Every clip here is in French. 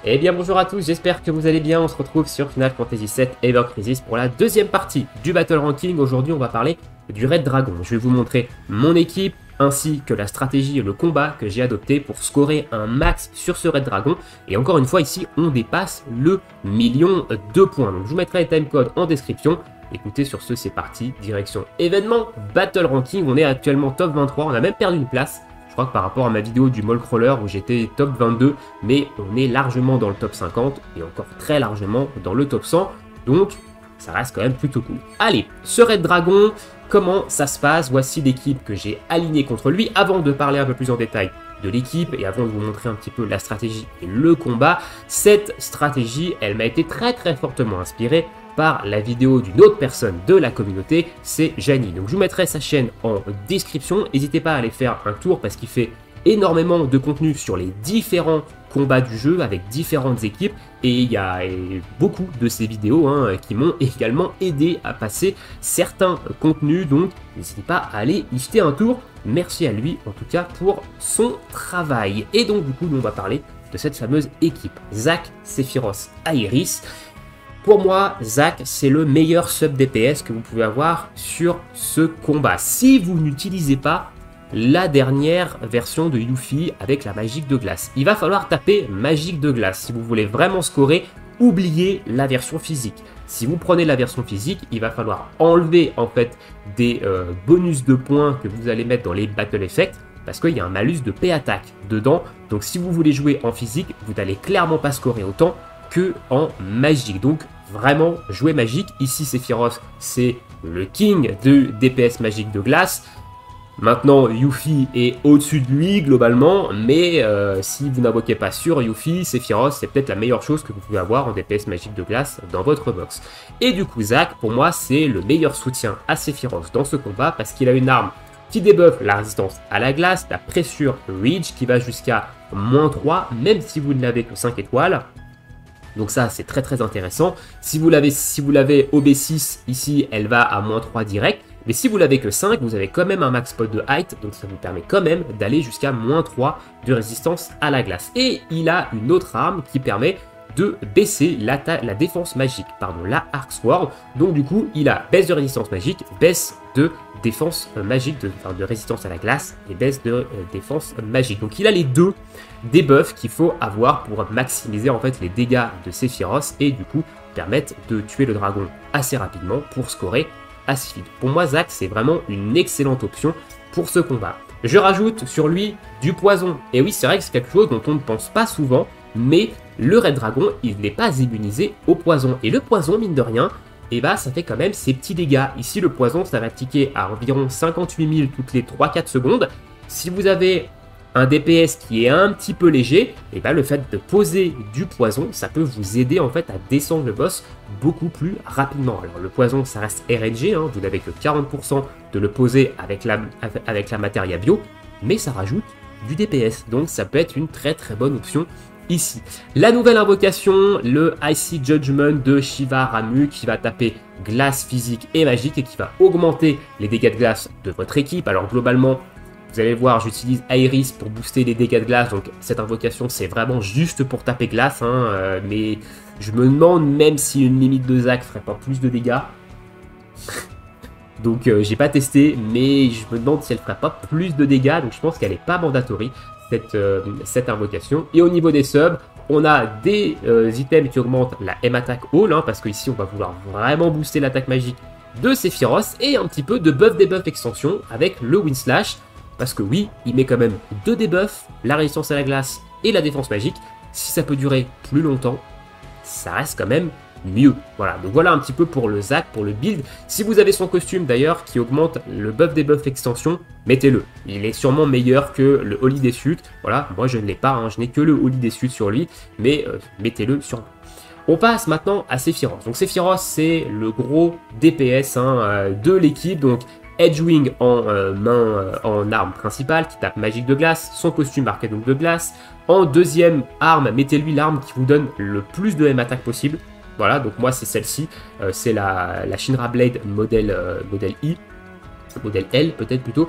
Eh bien bonjour à tous, j'espère que vous allez bien, on se retrouve sur Final Fantasy VII Ever Crisis pour la deuxième partie du Battle Ranking. Aujourd'hui on va parler du Red Dragon. Je vais vous montrer mon équipe ainsi que la stratégie et le combat que j'ai adopté pour scorer un max sur ce Red Dragon. Et encore une fois ici on dépasse le million de points. Donc je vous mettrai les timecodes en description. Écoutez, sur ce c'est parti, direction événement Battle Ranking. On est actuellement top 23, on a même perdu une place. Je crois que par rapport à ma vidéo du Mall Crawler où j'étais top 22, mais on est largement dans le top 50 et encore très largement dans le top 100, donc ça reste quand même plutôt cool. Allez, ce Red Dragon, comment ça se passe? Voici l'équipe que j'ai alignée contre lui. Avant de parler un peu plus en détail de l'équipe et avant de vous montrer un petit peu la stratégie et le combat, cette stratégie, elle m'a été très fortement inspirée par la vidéo d'une autre personne de la communauté, c'est Jani. Donc je vous mettrai sa chaîne en description, n'hésitez pas à aller faire un tour parce qu'il fait énormément de contenu sur les différents combats du jeu avec différentes équipes et il y a beaucoup de ces vidéos qui m'ont également aidé à passer certains contenus, donc n'hésitez pas à aller y jeter un tour. Merci à lui en tout cas pour son travail. Et donc du coup on va parler de cette fameuse équipe. Zack, Sephiroth, Aeris. Pour moi, Zack, c'est le meilleur sub DPS que vous pouvez avoir sur ce combat. Si vous n'utilisez pas la dernière version de Yuffie avec la magique de glace, il va falloir taper magique de glace. Si vous voulez vraiment scorer, oubliez la version physique. Si vous prenez la version physique, il va falloir enlever en fait des bonus de points que vous allez mettre dans les Battle Effects parce qu'il y a un malus de P-Attack dedans. Donc si vous voulez jouer en physique, vous n'allez clairement pas scorer autant que en magique. Donc vraiment jouer magique. Ici Sephiroth c'est le king de DPS magique de glace. Maintenant Yuffie est au-dessus de lui globalement, mais si vous n'invoquez pas sur Yuffie, Sephiroth c'est peut-être la meilleure chose que vous pouvez avoir en DPS magique de glace dans votre box. Et du coup Zack pour moi c'est le meilleur soutien à Sephiroth dans ce combat parce qu'il a une arme qui débuffe la résistance à la glace, la pressure Reach qui va jusqu'à -3 même si vous ne l'avez que 5 étoiles. Donc ça c'est très intéressant. Si vous l'avez OB6 ici, elle va à -3 direct. Mais si vous l'avez que 5, vous avez quand même un max pot de height. Donc ça vous permet quand même d'aller jusqu'à -3 de résistance à la glace. Et il a une autre arme qui permet de baisser la défense magique. Pardon, la Arc Sword. Donc du coup, il a baisse de résistance magique, baisse de défense magique, de résistance à la glace et baisse de défense magique. Donc il a les deux debuffs qu'il faut avoir pour maximiser en fait les dégâts de Sephiroth et du coup permettre de tuer le dragon assez rapidement pour scorer assez vite. Pour moi Zack c'est vraiment une excellente option pour ce combat. Je rajoute sur lui du poison. Et oui c'est vrai que c'est quelque chose dont on ne pense pas souvent, mais le Red Dragon il n'est pas immunisé au poison. Et le poison mine de rien, et bah ça fait quand même ses petits dégâts. Ici le poison ça va tiquer à environ 58 000 toutes les 3-4 secondes. Si vous avez un DPS qui est un petit peu léger, et bah le fait de poser du poison, ça peut vous aider en fait à descendre le boss beaucoup plus rapidement. Alors le poison ça reste RNG, vous n'avez que 40% de le poser avec la matéria bio, mais ça rajoute du DPS, donc ça peut être une très bonne option ici. La nouvelle invocation, le Icy Judgment de Shiva Ramu qui va taper glace physique et magique et qui va augmenter les dégâts de glace de votre équipe. Alors globalement, vous allez voir, j'utilise Aeris pour booster les dégâts de glace, donc cette invocation c'est vraiment juste pour taper glace, mais je me demande même si une limite de Zack ferait pas plus de dégâts. Donc j'ai pas testé, mais je me demande si elle ferait pas plus de dégâts, donc je pense qu'elle est pas mandatory cette invocation. Et au niveau des subs, on a des items qui augmentent la M-Attack All, parce qu'ici on va vouloir vraiment booster l'attaque magique de Sephiroth, et un petit peu de buff-debuff extension avec le Windslash. Parce que oui, il met quand même 2 debuffs, la résistance à la glace et la défense magique. Si ça peut durer plus longtemps, ça reste quand même mieux. Voilà, donc voilà un petit peu pour le Zack, pour le build. Si vous avez son costume d'ailleurs qui augmente le buff debuff extension, mettez-le. Il est sûrement meilleur que le Holiday Suit. Voilà, moi je ne l'ai pas, je n'ai que le Holiday Suit sur lui, mais mettez-le sur lui. On passe maintenant à Sephiroth. Donc Sephiroth c'est le gros DPS de l'équipe, donc Edgewing en arme principale qui tape magique de glace, son costume arcade donc de glace. En deuxième arme, mettez-lui l'arme qui vous donne le plus de M-Attack possible. Voilà, donc moi c'est celle-ci, c'est la Shinra Blade modèle I. modèle L peut-être plutôt,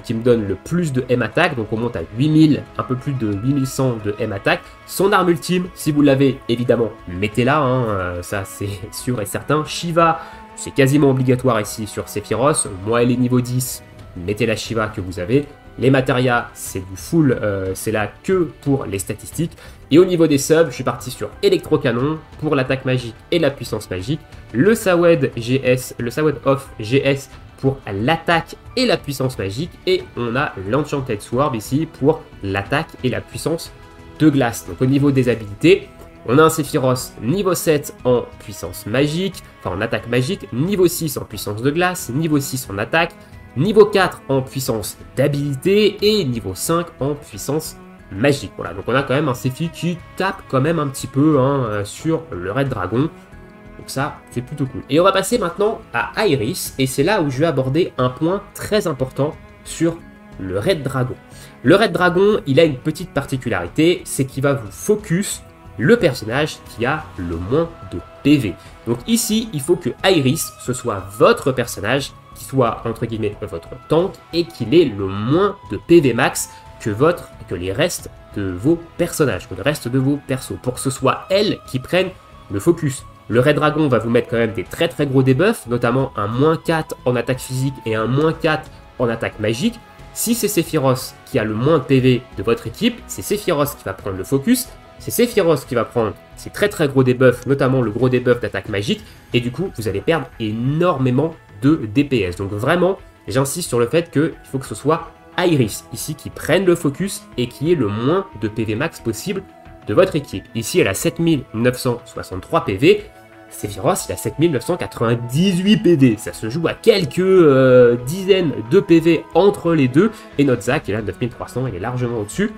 qui me donne le plus de M attaque, donc on monte à 8000, un peu plus de 8100 de M attaque. Son arme ultime, si vous l'avez, évidemment, mettez-la, hein, ça c'est sûr et certain. Shiva, c'est quasiment obligatoire ici sur Sephiroth, moi elle est niveau 10, mettez la Shiva que vous avez. Les Materia, c'est du full, c'est là que pour les statistiques. Et au niveau des subs, je suis parti sur Electrocanon pour l'attaque magique et la puissance magique. Le Sawed GS, le Sawed Off GS pour l'attaque et la puissance magique. Et on a l'Enchanted Sword ici pour l'attaque et la puissance de glace. Donc au niveau des habilités, on a un Sephiroth niveau 7 en puissance magique, enfin en attaque magique, niveau 6 en puissance de glace, niveau 6 en attaque, niveau 4 en puissance d'habilité et niveau 5 en puissance magique. Voilà, donc on a quand même un Sephi qui tape quand même un petit peu hein, sur le Red Dragon. Donc ça, c'est plutôt cool. Et on va passer maintenant à Iris, et c'est là où je vais aborder un point très important sur le Red Dragon. Le Red Dragon, il a une petite particularité, c'est qu'il va vous focus le personnage qui a le moins de PV. Donc ici, il faut que Iris, ce soit votre personnage, qui soit entre guillemets votre tank, et qu'il ait le moins de PV max que les restes de vos personnages, que le reste de vos persos, pour que ce soit elle qui prenne le focus. Le Red Dragon va vous mettre quand même des très gros debuffs, notamment un -4 en attaque physique et un -4 en attaque magique. Si c'est Sephiroth qui a le moins de PV de votre équipe, c'est Sephiroth qui va prendre le focus, c'est Sephiroth qui va prendre ces très gros debuffs, notamment le gros debuff d'attaque magique, et du coup vous allez perdre énormément de DPS. Donc vraiment, j'insiste sur le fait qu'il faut que ce soit Iris ici qui prenne le focus et qui ait le moins de PV max possible de votre équipe. Ici elle a 7963 PV, Sephiroth il a 7998 PV, ça se joue à quelques dizaines de PV entre les deux, et notre Zack il a 9300, il est largement au-dessus.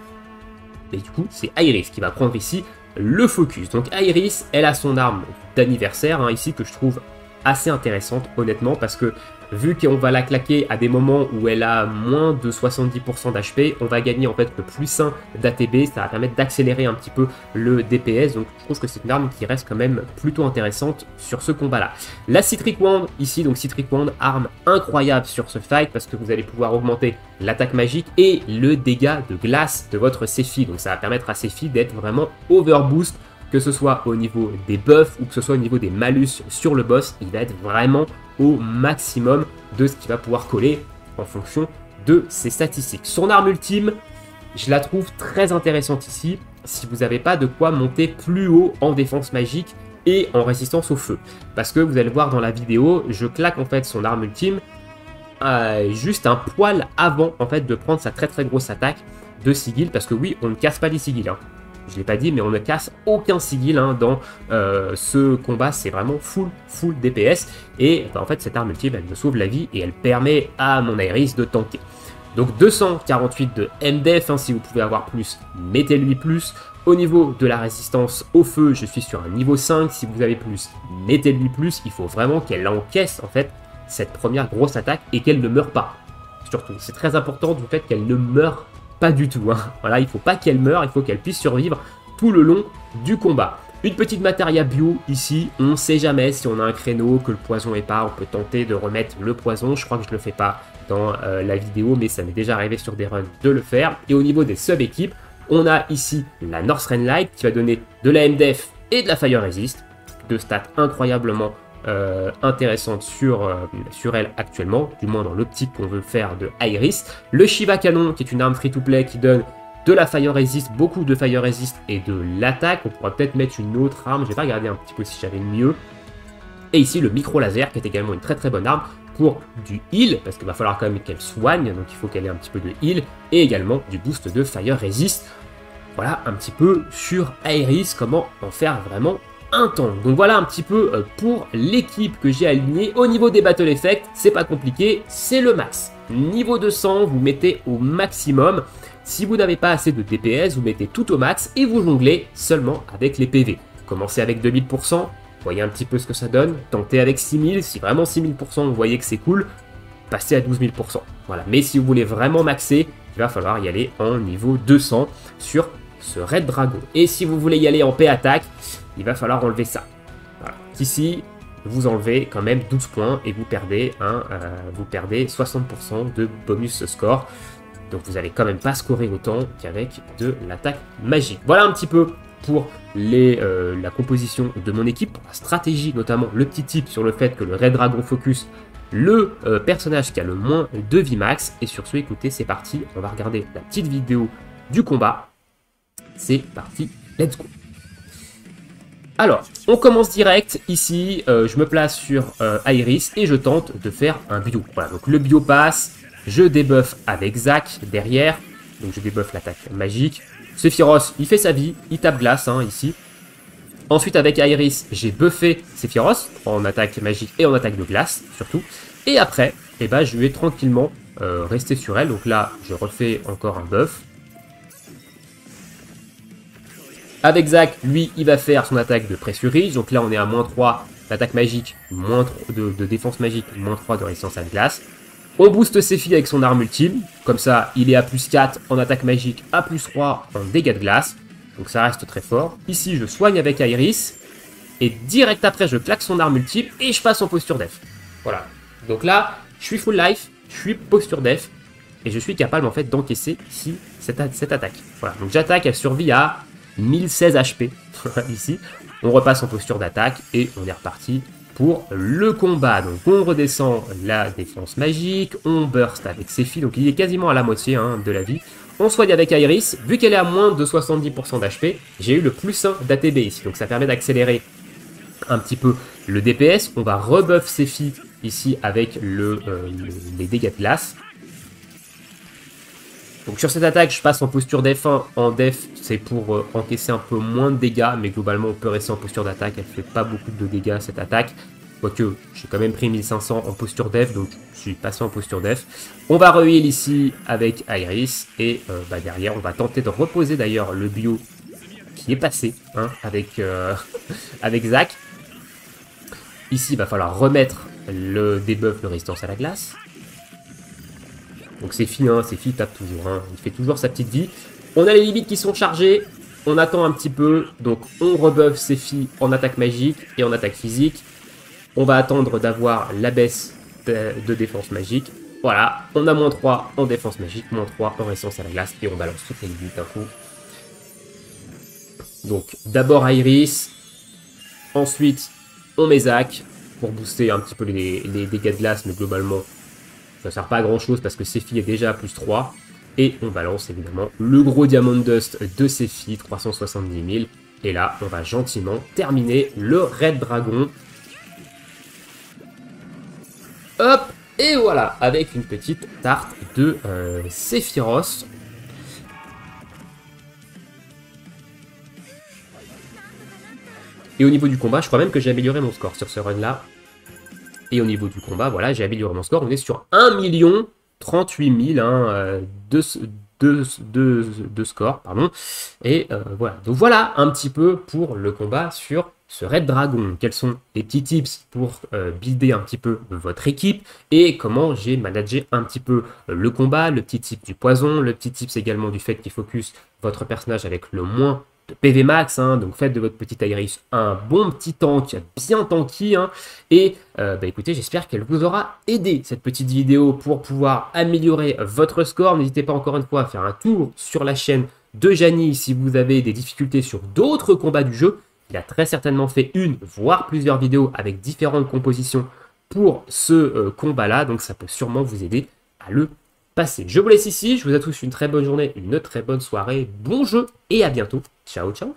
Et du coup, c'est Iris qui va prendre ici le focus. Donc Iris, elle a son arme d'anniversaire, hein, ici, que je trouve assez intéressante, honnêtement, parce que vu qu'on va la claquer à des moments où elle a moins de 70% d'HP, on va gagner en fait le +1 d'ATB, ça va permettre d'accélérer un petit peu le DPS, donc je trouve que c'est une arme qui reste quand même plutôt intéressante sur ce combat-là. La Citric Wand, ici, donc Citric Wand, arme incroyable sur ce fight, parce que vous allez pouvoir augmenter l'attaque magique et le dégât de glace de votre Sephi, donc ça va permettre à Sephi d'être vraiment overboost, que ce soit au niveau des buffs ou que ce soit au niveau des malus sur le boss, il va être vraiment au maximum de ce qu'il va pouvoir coller en fonction de ses statistiques. Son arme ultime, je la trouve très intéressante ici, si vous n'avez pas de quoi monter plus haut en défense magique et en résistance au feu. Parce que vous allez voir dans la vidéo, je claque en fait son arme ultime juste un poil avant en fait de prendre sa très grosse attaque de sigil, parce que oui, on ne casse pas les sigils, hein. Je ne l'ai pas dit, mais on ne casse aucun sigil hein, dans ce combat, c'est vraiment full DPS, et bah, en fait cette arme ultime, elle me sauve la vie, et elle permet à mon Iris de tanker. Donc 248 de MDF, hein, si vous pouvez avoir plus, mettez-lui plus. Au niveau de la résistance au feu, je suis sur un niveau 5, si vous avez plus, mettez-lui plus. Il faut vraiment qu'elle encaisse en fait cette première grosse attaque, et qu'elle ne meure pas. Surtout, c'est très important du fait qu'elle ne meure pas du tout, hein. Voilà, il faut pas qu'elle meure, il faut qu'elle puisse survivre tout le long du combat. Une petite matéria bio ici, on sait jamais si on a un créneau, que le poison est pas, on peut tenter de remettre le poison, je crois que je le fais pas dans la vidéo, mais ça m'est déjà arrivé sur des runs de le faire. Et au niveau des sub-équipes, on a ici la Northrend Light qui va donner de la MDF et de la Fire Resist, deux stats incroyablement intéressante sur elle actuellement, du moins dans l'optique qu'on veut faire de Iris. Le Shiva Canon qui est une arme free-to-play qui donne de la Fire Resist, beaucoup de Fire Resist et de l'attaque. On pourrait peut-être mettre une autre arme, j'ai pas regardé un petit peu si j'avais mieux. Et ici le Micro Laser qui est également une très bonne arme pour du heal, parce qu'il va falloir quand même qu'elle soigne, donc il faut qu'elle ait un petit peu de heal, et également du boost de Fire Resist. Voilà un petit peu sur Iris, comment en faire vraiment un tank. Donc voilà un petit peu pour l'équipe que j'ai alignée. Au niveau des battle effects, c'est pas compliqué, c'est le max. Niveau 200, vous mettez au maximum. Si vous n'avez pas assez de DPS, vous mettez tout au max et vous jonglez seulement avec les PV. Commencez avec 2000%, voyez un petit peu ce que ça donne. Tentez avec 6000, si vraiment 6000% vous voyez que c'est cool, passez à 12000%. Voilà, mais si vous voulez vraiment maxer, il va falloir y aller en niveau 200 sur ce Red Dragon. Et si vous voulez y aller en P-Attaque, il va falloir enlever ça. Voilà. Ici, vous enlevez quand même 12 points et vous perdez 60% de bonus score. Donc vous n'allez quand même pas scorer autant qu'avec de l'attaque magique. Voilà un petit peu pour la composition de mon équipe, la stratégie notamment, le petit tip sur le fait que le Red Dragon focus le personnage qui a le moins de vie max. Et sur ce, écoutez, c'est parti, on va regarder la petite vidéo du combat. C'est parti, let's go. Alors, on commence direct, ici, je me place sur Iris et je tente de faire un bio. Voilà, donc le bio passe, je débuff avec Zac derrière, donc je débuff l'attaque magique. Sephiroth, il fait sa vie, il tape glace, hein, ici. Ensuite, avec Iris, j'ai buffé Sephiroth en attaque magique et en attaque de glace, surtout. Et après, eh ben, je vais tranquillement rester sur elle. Donc là, je refais encore un buff. Avec Zac, lui, il va faire son attaque de pressurise. Donc là, on est à moins 3 d'attaque magique, moins 3 de défense magique, moins 3 de résistance à la glace. On booste Sephi avec son arme ultime. Comme ça, il est à plus 4 en attaque magique, à plus 3 en dégâts de glace. Donc ça reste très fort. Ici, je soigne avec Iris. Et direct après, je claque son arme ultime et je passe en posture def. Voilà. Donc là, je suis full life, je suis posture def. Et je suis capable en fait d'encaisser ici cette attaque. Voilà. Donc j'attaque, elle survit à 1016 HP. Ici. On repasse en posture d'attaque et on est reparti pour le combat. Donc on redescend la défense magique, on burst avec Sephi, donc il est quasiment à la moitié de la vie. On soigne avec Iris, vu qu'elle est à moins de 70% d'HP, j'ai eu le plus 1 d'ATB ici, donc ça permet d'accélérer un petit peu le DPS. On va rebuff Sephi ici avec les dégâts de glace. Donc sur cette attaque, je passe en posture def 1. En def, c'est pour encaisser un peu moins de dégâts, mais globalement, on peut rester en posture d'attaque. Elle fait pas beaucoup de dégâts, cette attaque. Quoique, j'ai quand même pris 1500 en posture def, donc je suis passé en posture def. On va re-heal ici avec Iris, et derrière, on va tenter de reposer d'ailleurs le bio qui est passé avec, avec Zac. Ici, il va falloir remettre le debuff de résistance à la glace. Donc Sephi tape toujours, il fait toujours sa petite vie. On a les limites qui sont chargées, on attend un petit peu, donc on rebuff Sephi en attaque magique et en attaque physique. On va attendre d'avoir la baisse de défense magique. Voilà, on a moins 3 en défense magique, moins 3 en résistance à la glace et on balance toutes les limites d'un coup. Donc d'abord Iris, ensuite on met Zac pour booster un petit peu les dégâts de glace, mais globalement ça sert pas à grand chose parce que Sephi est déjà à plus 3. Et on balance évidemment le gros Diamond Dust de Sephi, 370 000. Et là, on va gentiment terminer le Red Dragon. Hop, et voilà, avec une petite tarte de Sephiroth. Et au niveau du combat, je crois même que j'ai amélioré mon score sur ce run-là. Et au niveau du combat, voilà, j'ai amélioré mon score. On est sur 1 038 000 de score, pardon. Et voilà. Donc voilà un petit peu pour le combat sur ce Red Dragon. Quels sont les petits tips pour builder un petit peu votre équipe et comment j'ai managé un petit peu le combat, le petit tip du poison, le petit tips également du fait qu'il focus votre personnage avec le moins de PV max, donc faites de votre petite Iris un bon petit tank, bien tanky, et écoutez, j'espère qu'elle vous aura aidé cette petite vidéo pour pouvoir améliorer votre score. N'hésitez pas encore une fois à faire un tour sur la chaîne de Jani si vous avez des difficultés sur d'autres combats du jeu. Il a très certainement fait une, voire plusieurs vidéos avec différentes compositions pour ce combat-là, donc ça peut sûrement vous aider à le passer. Je vous laisse ici, je vous souhaite tous une très bonne journée, une très bonne soirée, bon jeu et à bientôt. Ciao, ciao.